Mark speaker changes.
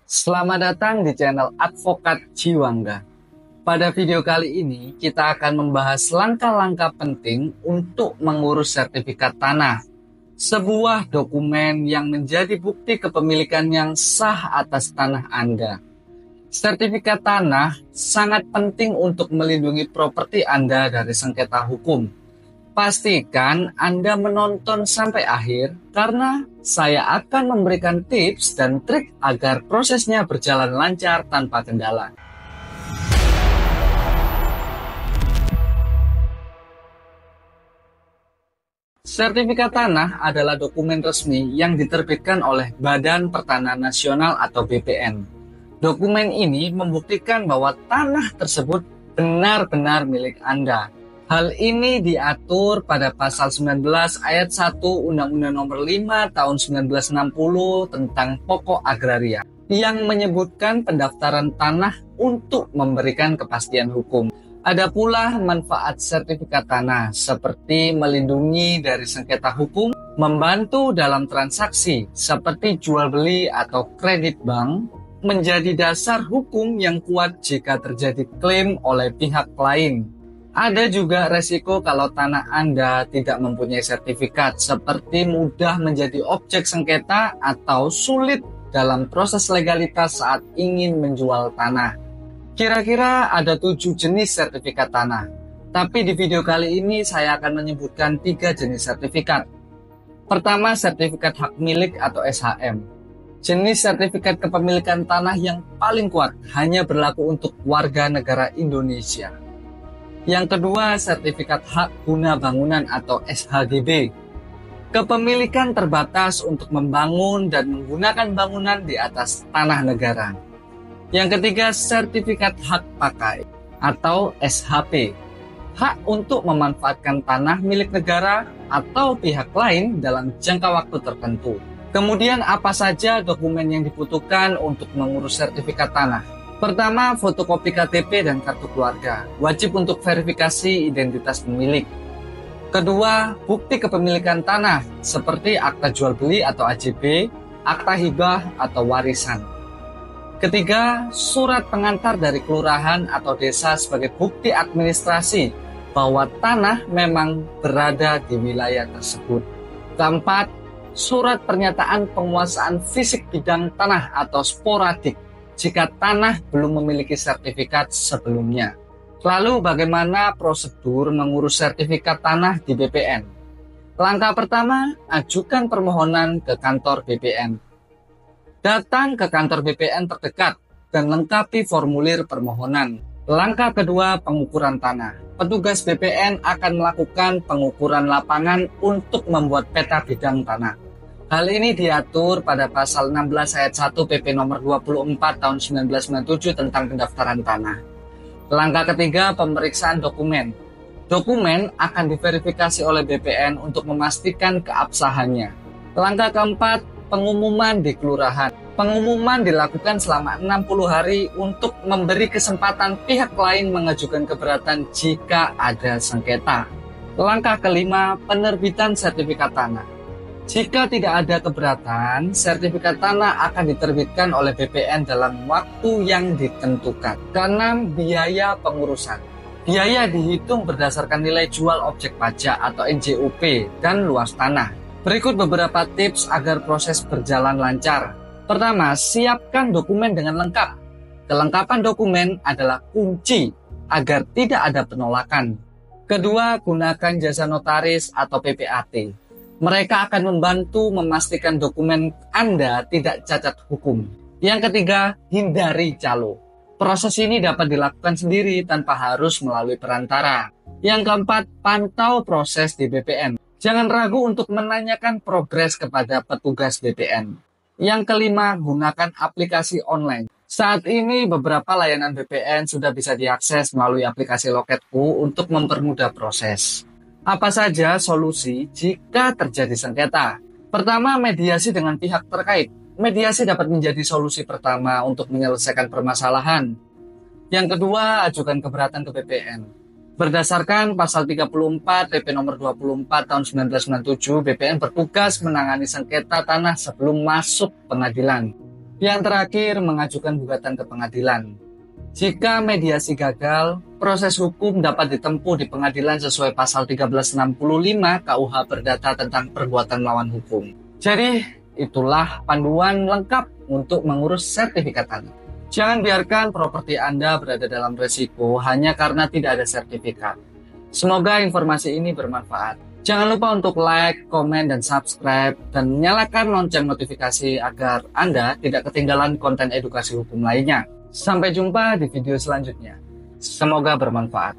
Speaker 1: Selamat datang di channel Advokat Jiwangga. Pada video kali ini, kita akan membahas langkah-langkah penting untuk mengurus sertifikat tanah. Sebuah dokumen yang menjadi bukti kepemilikan yang sah atas tanah Anda. Sertifikat tanah sangat penting untuk melindungi properti Anda dari sengketa hukum. Pastikan Anda menonton sampai akhir karena saya akan memberikan tips dan trik agar prosesnya berjalan lancar tanpa kendala. Sertifikat tanah adalah dokumen resmi yang diterbitkan oleh Badan Pertanahan Nasional atau BPN. Dokumen ini membuktikan bahwa tanah tersebut benar-benar milik Anda. Hal ini diatur pada pasal 19 ayat 1 Undang-Undang Nomor 5 Tahun 1960 tentang pokok agraria yang menyebutkan pendaftaran tanah untuk memberikan kepastian hukum. Ada pula manfaat sertifikat tanah seperti melindungi dari sengketa hukum, membantu dalam transaksi seperti jual beli atau kredit bank, menjadi dasar hukum yang kuat jika terjadi klaim oleh pihak lain. Ada juga resiko kalau tanah Anda tidak mempunyai sertifikat, seperti mudah menjadi objek sengketa atau sulit dalam proses legalitas saat ingin menjual tanah. Kira-kira ada 7 jenis sertifikat tanah, tapi di video kali ini saya akan menyebutkan 3 jenis sertifikat. Pertama, sertifikat hak milik atau SHM. Jenis sertifikat kepemilikan tanah yang paling kuat hanya berlaku untuk warga negara Indonesia. Yang kedua, sertifikat hak guna bangunan atau SHGB. Kepemilikan terbatas untuk membangun dan menggunakan bangunan di atas tanah negara. Yang ketiga, sertifikat hak pakai atau SHP. Hak untuk memanfaatkan tanah milik negara atau pihak lain dalam jangka waktu tertentu. Kemudian apa saja dokumen yang dibutuhkan untuk mengurus sertifikat tanah? Pertama, fotokopi KTP dan kartu keluarga, wajib untuk verifikasi identitas pemilik. Kedua, bukti kepemilikan tanah, seperti akta jual beli atau AJB, akta hibah atau warisan. Ketiga, surat pengantar dari kelurahan atau desa sebagai bukti administrasi bahwa tanah memang berada di wilayah tersebut. Keempat, surat pernyataan penguasaan fisik bidang tanah atau sporadik, jika tanah belum memiliki sertifikat sebelumnya. Lalu bagaimana prosedur mengurus sertifikat tanah di BPN? Langkah pertama, ajukan permohonan ke kantor BPN. Datang ke kantor BPN terdekat dan lengkapi formulir permohonan. Langkah kedua, pengukuran tanah. Petugas BPN akan melakukan pengukuran lapangan untuk membuat peta bidang tanah. Hal ini diatur pada pasal 16 ayat 1 PP nomor 24 tahun 1997 tentang pendaftaran tanah. Langkah ketiga, pemeriksaan dokumen. Dokumen akan diverifikasi oleh BPN untuk memastikan keabsahannya. Langkah keempat, pengumuman di kelurahan. Pengumuman dilakukan selama 60 hari untuk memberi kesempatan pihak lain mengajukan keberatan jika ada sengketa. Langkah kelima, penerbitan sertifikat tanah. Jika tidak ada keberatan, sertifikat tanah akan diterbitkan oleh BPN dalam waktu yang ditentukan. Keenam, biaya pengurusan. Biaya dihitung berdasarkan nilai jual objek pajak atau NJOP dan luas tanah. Berikut beberapa tips agar proses berjalan lancar. Pertama, siapkan dokumen dengan lengkap. Kelengkapan dokumen adalah kunci agar tidak ada penolakan. Kedua, gunakan jasa notaris atau PPAT. Mereka akan membantu memastikan dokumen Anda tidak cacat hukum. Yang ketiga, hindari calo. Proses ini dapat dilakukan sendiri tanpa harus melalui perantara. Yang keempat, pantau proses di BPN. Jangan ragu untuk menanyakan progres kepada petugas BPN. Yang kelima, gunakan aplikasi online. Saat ini beberapa layanan BPN sudah bisa diakses melalui aplikasi Loketku untuk mempermudah proses. Apa saja solusi jika terjadi sengketa? Pertama, mediasi dengan pihak terkait. Mediasi dapat menjadi solusi pertama untuk menyelesaikan permasalahan. Yang kedua, ajukan keberatan ke BPN. Berdasarkan pasal 34 PP nomor 24 tahun 1997, BPN bertugas menangani sengketa tanah sebelum masuk pengadilan. Yang terakhir, mengajukan gugatan ke pengadilan. Jika mediasi gagal, proses hukum dapat ditempuh di pengadilan sesuai pasal 1365 KUH Perdata tentang perbuatan melawan hukum. Jadi, itulah panduan lengkap untuk mengurus sertifikat tanah. Jangan biarkan properti Anda berada dalam risiko hanya karena tidak ada sertifikat. Semoga informasi ini bermanfaat. Jangan lupa untuk like, komen, dan subscribe, dan nyalakan lonceng notifikasi agar Anda tidak ketinggalan konten edukasi hukum lainnya. Sampai jumpa di video selanjutnya. Semoga bermanfaat.